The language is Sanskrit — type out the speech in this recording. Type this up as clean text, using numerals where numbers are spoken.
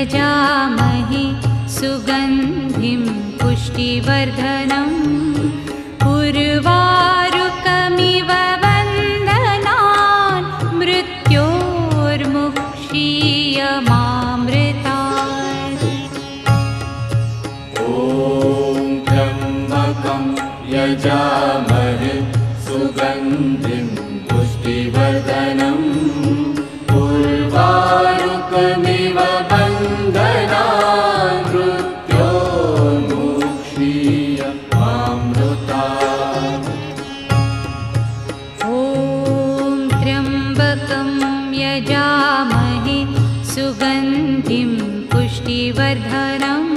यजामहे सुगन्धिं पुष्टिवर्धनम् उर्वारुकमिव वन्दनान् मृत्योर्मुक्षीयमामृतात्। ॐ त्र्यम्बकं यजामहे सुगन्धिं पुष्टिवर्धनम् उर्वारुकमिव वन्दनान् मृत्योर्मुक्षीयमामृतात्। ॐ त्र्यम्बकं यजामहे सुगन्धिं पुष्टिवर्धनम्